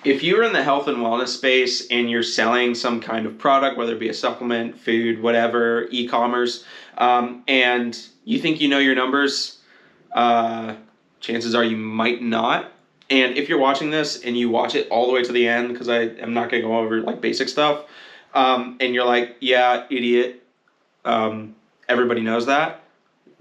if you're in the health and wellness space and you're selling some kind of product, whether it be a supplement, food, whatever, e-commerce, and you think you know your numbers, chances are you might not. And if you're watching this and you watch it all the way to the end, because I am not going to go over like basic stuff, and you're like, yeah, idiot, everybody knows that.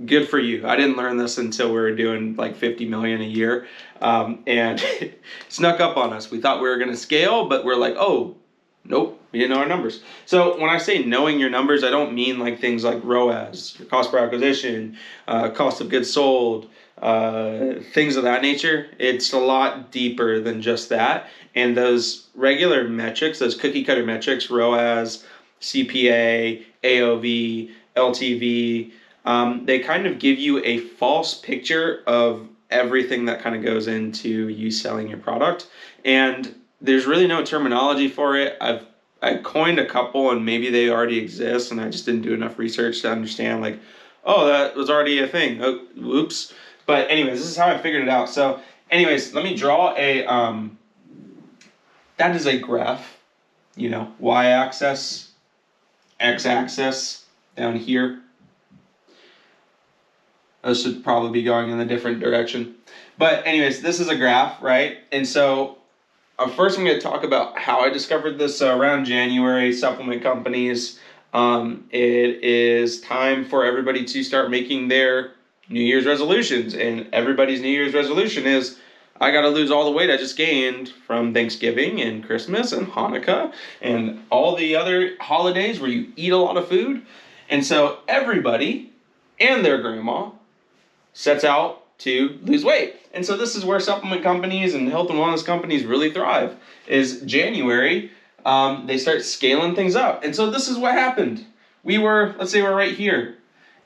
Good for you. I didn't learn this until we were doing like 50 million a year, and it snuck up on us. We thought we were going to scale, but we're like, oh, nope, we didn't know our numbers. So when I say knowing your numbers, I don't mean like things like ROAS, your cost per acquisition, cost of goods sold, things of that nature. It's a lot deeper than just that. And those regular metrics, those cookie cutter metrics, ROAS, CPA, AOV, LTV, they kind of give you a false picture of everything that kind of goes into you selling your product. And there's really no terminology for it. I coined a couple and maybe they already exist and I just didn't do enough research to understand like, oh, that was already a thing. Oh, whoops. But anyways, this is how I figured it out. So anyways, let me draw a, that is a graph, you know, y-axis, x-axis down here. This should probably be going in a different direction. But anyways, this is a graph, right? And so first I'm going to talk about how I discovered this around January, supplement companies. It is time for everybody to start making their New Year's resolutions. And everybody's New Year's resolution is, I got to lose all the weight I just gained from Thanksgiving and Christmas and Hanukkah and all the other holidays where you eat a lot of food. And so everybody and their grandma sets out to lose weight. And so this is where supplement companies and health and wellness companies really thrive, is January, they start scaling things up. And so this is what happened. Let's say we're right here,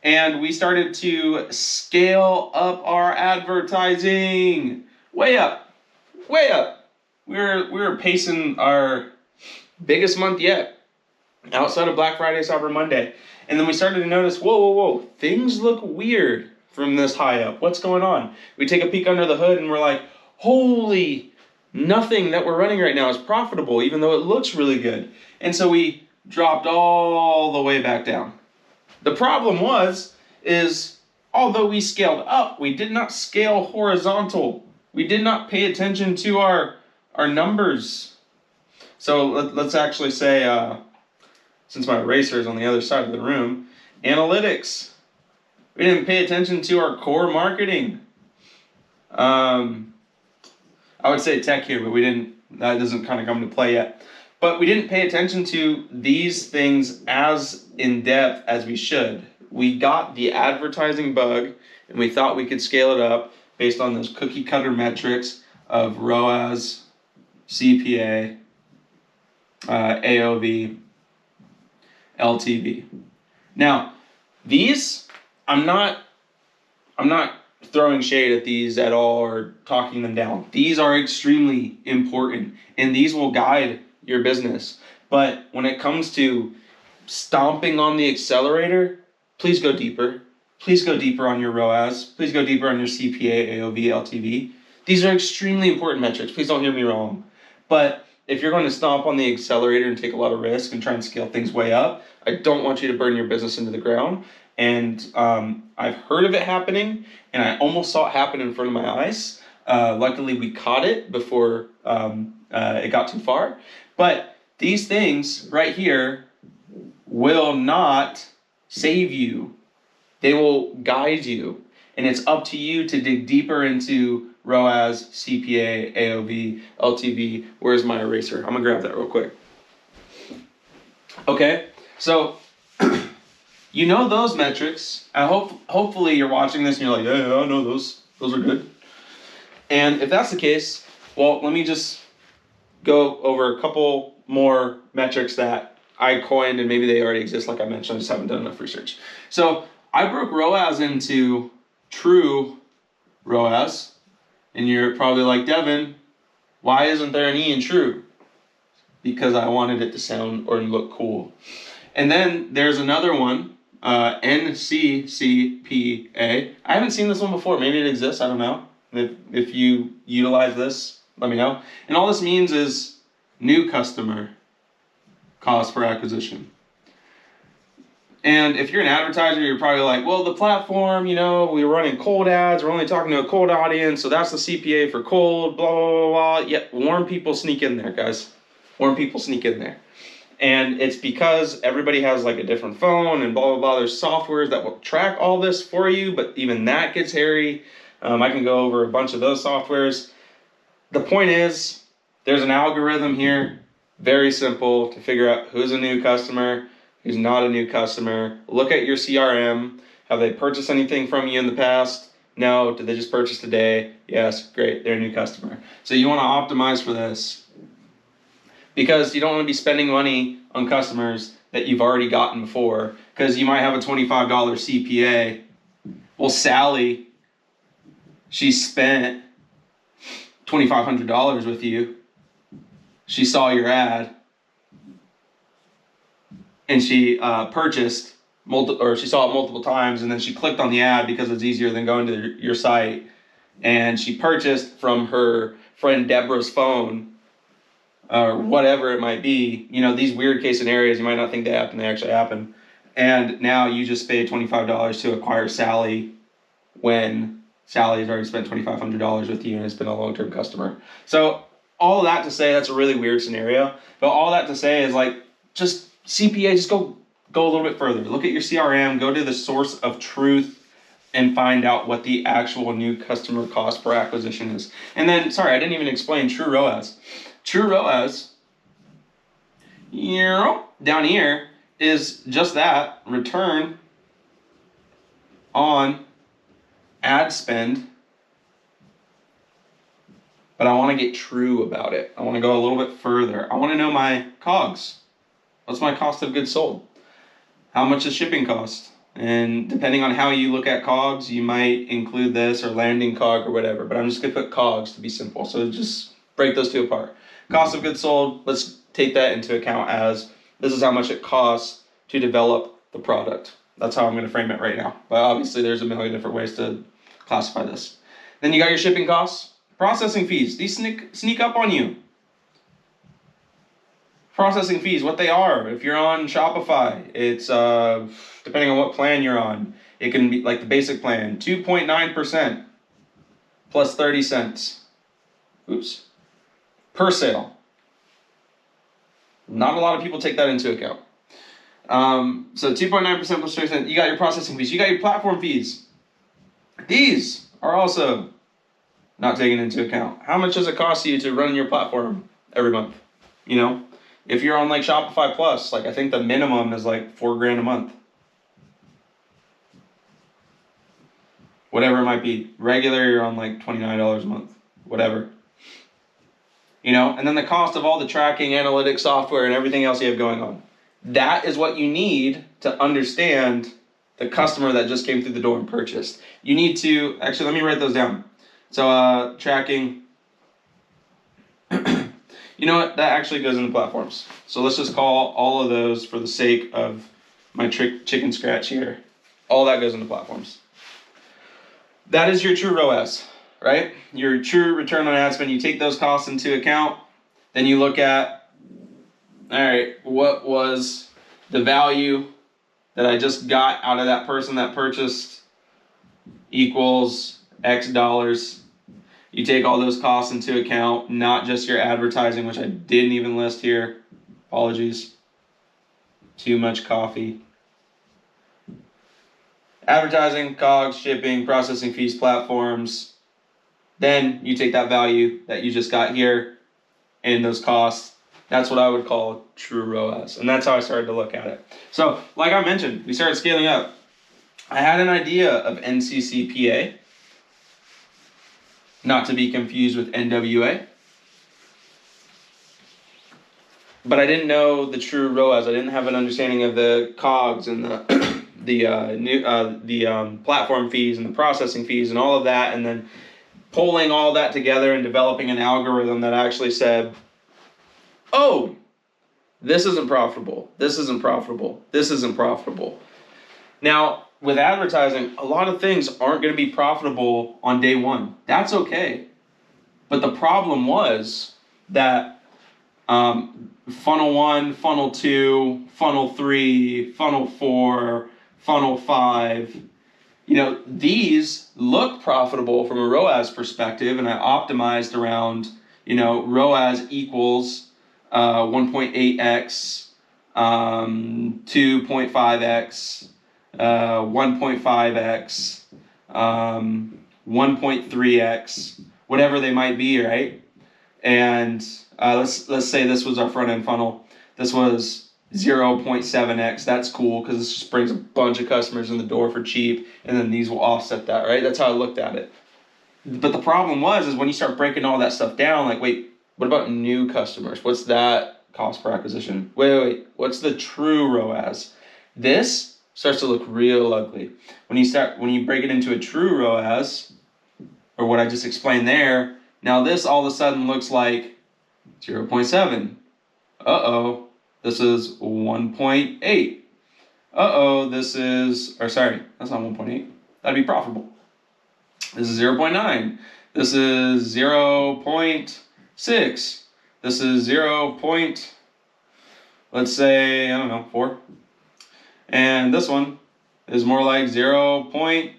and we started to scale up our advertising. Way up. We were pacing our biggest month yet, outside of Black Friday, Cyber Monday. And then we started to notice, whoa, things look weird from this high up. What's going on? We take a peek under the hood and we're like, holy, nothing that we're running right now is profitable, even though it looks really good. And so we dropped all the way back down. The problem is although we scaled up, we did not scale horizontal. We did not pay attention to our numbers. So let's actually say, since my eraser is on the other side of the room, analytics. We didn't pay attention to our core marketing. I would say tech here, but that doesn't kind of come into play yet. But we didn't pay attention to these things as in depth as we should. We got the advertising bug and we thought we could scale it up based on those cookie cutter metrics of ROAS, CPA, AOV, LTV. Now, these, I'm not throwing shade at these at all or talking them down. These are extremely important and these will guide your business. But when it comes to stomping on the accelerator, please go deeper. Please go deeper on your ROAS. Please go deeper on your CPA, AOV, LTV. These are extremely important metrics. Please don't hear me wrong. But if you're going to stomp on the accelerator and take a lot of risk and try and scale things way up, I don't want you to burn your business into the ground. And I've heard of it happening, and I almost saw it happen in front of my eyes. Luckily, we caught it before it got too far. But these things right here will not save you. They will guide you. And it's up to you to dig deeper into ROAS, CPA, AOV, LTV. Where's my eraser? I'm going to grab that real quick. Okay, so you know those metrics. I hopefully you're watching this and you're like, yeah, I know those. Those are good. And if that's the case, well, let me just go over a couple more metrics that I coined and maybe they already exist, like I mentioned. I just haven't done enough research. So I broke ROAS into true ROAS. And you're probably like, Devyn, why isn't there an E in true? Because I wanted it to sound or look cool. And then there's another one, NCCPA. I haven't seen this one before. Maybe it exists. I don't know. If you utilize this, let me know. And all this means is new customer cost per acquisition. And if you're an advertiser, you're probably like, well, the platform, we're running cold ads. We're only talking to a cold audience. So that's the CPA for cold, blah, blah, blah, blah. Yeah, warm people sneak in there, guys. Warm people sneak in there. And it's because everybody has like a different phone and blah, blah, blah. There's softwares that will track all this for you, but even that gets hairy. I can go over a bunch of those softwares. The point is, there's an algorithm here, very simple, to figure out who's a new customer, who's not a new customer. Look at your CRM. Have they purchased anything from you in the past? No. Did they just purchase today? Yes. Great. They're a new customer. So you want to optimize for this, because you don't want to be spending money on customers that you've already gotten before, because you might have a $25 CPA. Well, Sally, she spent $2,500 with you. She saw your ad, and she purchased she saw it multiple times, and then she clicked on the ad because it's easier than going to your site, and she purchased from her friend Deborah's phone, or whatever it might be. These weird case scenarios, you might not think they happen, they actually happen. And now you just paid $25 to acquire Sally when Sally has already spent $2,500 with you and has been a long-term customer. So all of that to say, that's a really weird scenario. But all that to say is, like, just CPA, just go a little bit further. Look at your CRM, go to the source of truth, and find out what the actual new customer cost per acquisition is. And then, sorry, I didn't even explain true ROAS. True ROAS, down here, is just that, return on ad spend. But I want to get true about it. I want to go a little bit further. I want to know my COGS. What's my cost of goods sold? How much is shipping cost? And depending on how you look at COGS, you might include this or landing COG or whatever. But I'm just going to put COGS to be simple. So just break those two apart. Cost of goods sold, let's take that into account as this is how much it costs to develop the product. That's how I'm going to frame it right now. But obviously there's a million different ways to classify this. Then you got your shipping costs. Processing fees, these sneak up on you. Processing fees, what they are. If you're on Shopify, it's depending on what plan you're on. It can be like the basic plan, 2.9% plus 30 cents. Oops. Per sale. Not a lot of people take that into account. So 2.9% plus 30 cents. You got your processing fees. You got your platform fees. These are also not taken into account. How much does it cost you to run your platform every month? If you're on like Shopify Plus, like I think the minimum is like $4,000 a month. Whatever it might be. Regular, you're on like $29 a month. Whatever. And then the cost of all the tracking, analytics software, and everything else you have going on. That is what you need to understand the customer that just came through the door and purchased. You need to, actually, let me write those down. So tracking, you know what, that actually goes into platforms. So let's just call all of those, for the sake of my chicken scratch here, all that goes into platforms. That is your true ROAS, right? Your true return on ad spend. You take those costs into account. Then you look at, all right, what was the value that I just got out of that person that purchased equals X dollars. You take all those costs into account, not just your advertising, which I didn't even list here. Apologies. Too much coffee. Advertising, COGS, shipping, processing fees, platforms. Then you take that value that you just got here and those costs. That's what I would call true ROAS. And that's how I started to look at it. So, like I mentioned, we started scaling up. I had an idea of NCCPA, not to be confused with NWA. But I didn't know the true ROAS. I didn't have an understanding of the COGS and the platform fees and the processing fees and all of that, and then pulling all that together and developing an algorithm that actually said, oh, this isn't profitable, this isn't profitable, this isn't profitable. Now, with advertising, a lot of things aren't going to be profitable on day one. That's okay. But the problem was that funnel 1, funnel 2, funnel 3, funnel 4, funnel 5, these look profitable from a ROAS perspective, and I optimized around, ROAS equals 1.8x, 2.5x, 1.5x, 1.3x, whatever they might be, right? And let's say this was our front end funnel. This was 0.7x. That's cool because this just brings a bunch of customers in the door for cheap, and then these will offset that, right? That's how I looked at it. But the problem is when you start breaking all that stuff down, like, wait, what about new customers? What's that cost per acquisition? Wait, what's the true ROAS? This starts to look real ugly. When you break it into a true ROAS, or what I just explained there, now this all of a sudden looks like 0.7. Uh-oh, this is 1.8. Uh-oh, that's not 1.8. That'd be profitable. This is 0.9. This is 0.6. This is 4. And this one is more like 0.5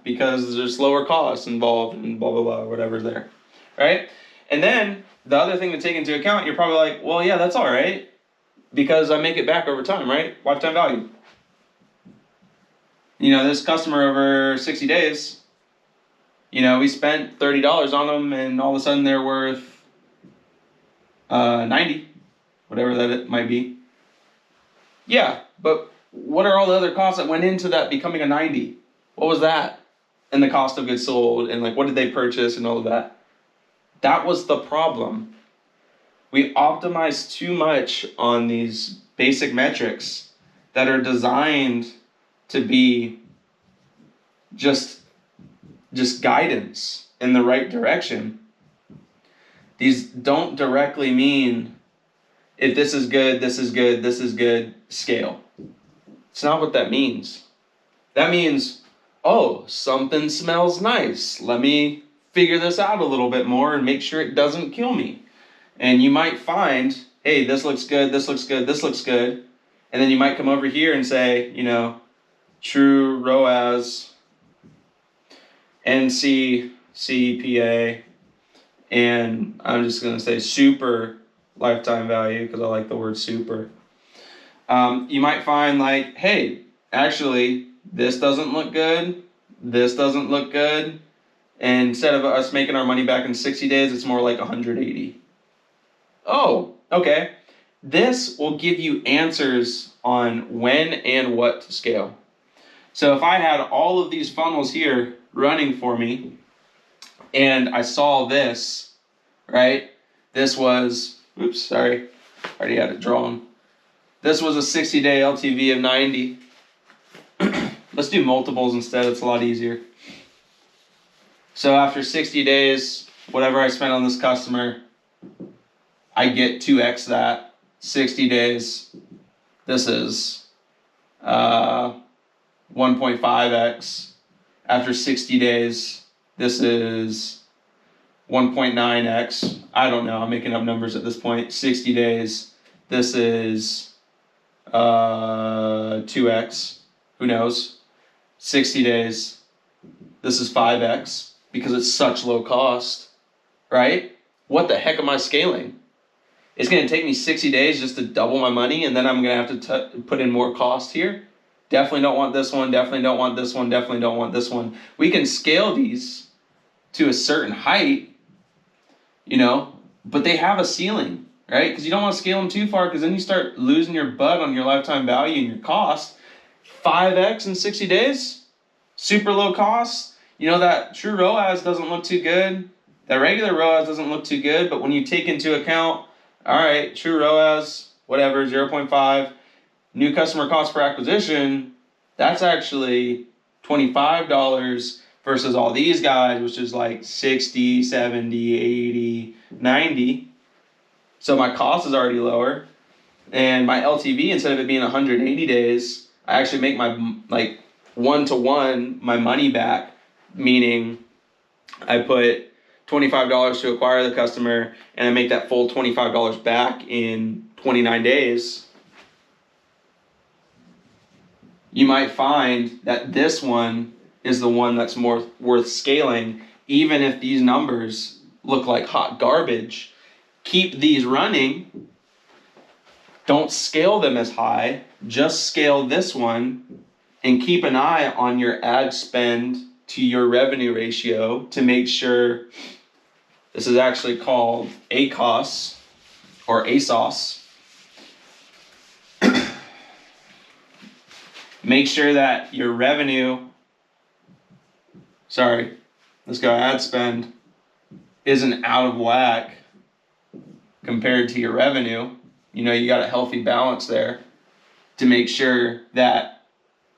because there's lower costs involved and blah, blah, blah, whatever's there, right? And then the other thing to take into account, you're probably like, well, yeah, that's all right because I make it back over time, right? Lifetime value. This customer over 60 days, we spent $30 on them and all of a sudden they're worth 90, whatever that it might be. Yeah, but what are all the other costs that went into that becoming a 90? What was that? And the cost of goods sold and what did they purchase and all of that? That was the problem. We optimize too much on these basic metrics that are designed to be just guidance in the right direction. These don't directly mean if this is good, this is good, this is good, scale. It's not what that means. That means, oh, something smells nice. Let me figure this out a little bit more and make sure it doesn't kill me. And you might find, hey, this looks good, this looks good, this looks good. And then you might come over here and say, true ROAS, NC, CPA, and I'm just going to say super lifetime value because I like the word super. You might find hey, actually, this doesn't look good, this doesn't look good, and instead of us making our money back in 60 days, it's more like 180. Oh, okay. This will give you answers on when and what to scale. So if I had all of these funnels here running for me, and I saw this, right? This was, already had it drawn. This was a 60-day LTV of 90. Let's do multiples instead, it's a lot easier. So after 60 days, whatever I spent on this customer, I get 2x that. 60 days, this is 1.5x. After 60 days, this is 1.9x. I don't know, I'm making up numbers at this point. 60 days, this is 2x. Who knows? 60 days, this is 5x because it's such low cost, right? What the heck am I scaling? It's going to take me 60 days just to double my money, and then I'm going to have to put in more cost here. Definitely don't want this one, definitely don't want this one, definitely don't want this one. We can scale these to a certain height, but they have a ceiling, right? Because you don't want to scale them too far because then you start losing your butt on your lifetime value and your cost. 5x in 60 days, super low cost. That true ROAS doesn't look too good. That regular ROAS doesn't look too good, but when you take into account, all right, true ROAS, whatever, 0.5, new customer cost per acquisition, that's actually $25 versus all these guys, which is 60, 70, 80, 90. So my cost is already lower. And my LTV, instead of it being 180 days, I actually make my one-to-one my money back, meaning I put $25 to acquire the customer, and I make that full $25 back in 29 days, you might find that this one is the one that's more worth scaling. Even if these numbers look like hot garbage, keep these running. Don't scale them as high, just scale this one, and keep an eye on your ad spend to your revenue ratio to make sure. This is actually called ACOS or ASOS. Make sure that your revenue, ad spend isn't out of whack compared to your revenue. You got a healthy balance there to make sure that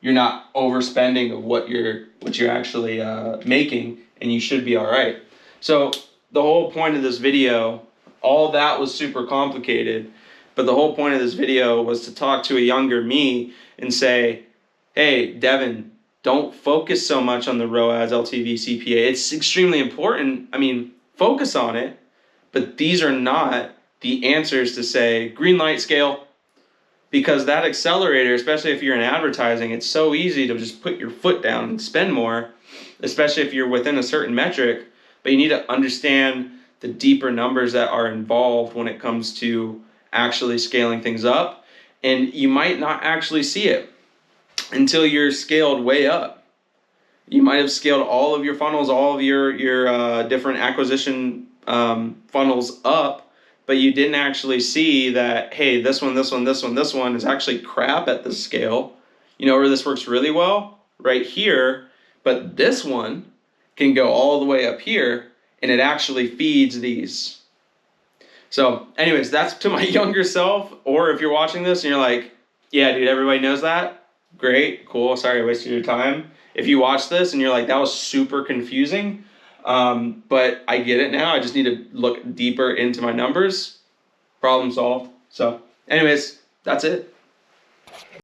you're not overspending of what you're actually making, and you should be all right. So the whole point of this video, all that was super complicated, but the whole point of this video was to talk to a younger me and say, hey, Devyn, don't focus so much on the ROAS, LTV, CPA. It's extremely important. Focus on it, but these are not the answers to say green light scale, because that accelerator, especially if you're in advertising, it's so easy to just put your foot down and spend more, especially if you're within a certain metric, but you need to understand the deeper numbers that are involved when it comes to actually scaling things up, and you might not actually see it until you're scaled way up. You might have scaled all of your funnels, all of your different acquisition funnels up, but you didn't actually see that, hey, this one is actually crap at this scale. Where this works really well? Right here, but this one can go all the way up here, and it actually feeds these. So anyways, that's to my younger self. Or if you're watching this and you're like, yeah, dude, everybody knows that. Great, cool, sorry I wasted your time. If you watch this and you're like, that was super confusing, but I get it now, I just need to look deeper into my numbers, problem solved. So anyways, that's it.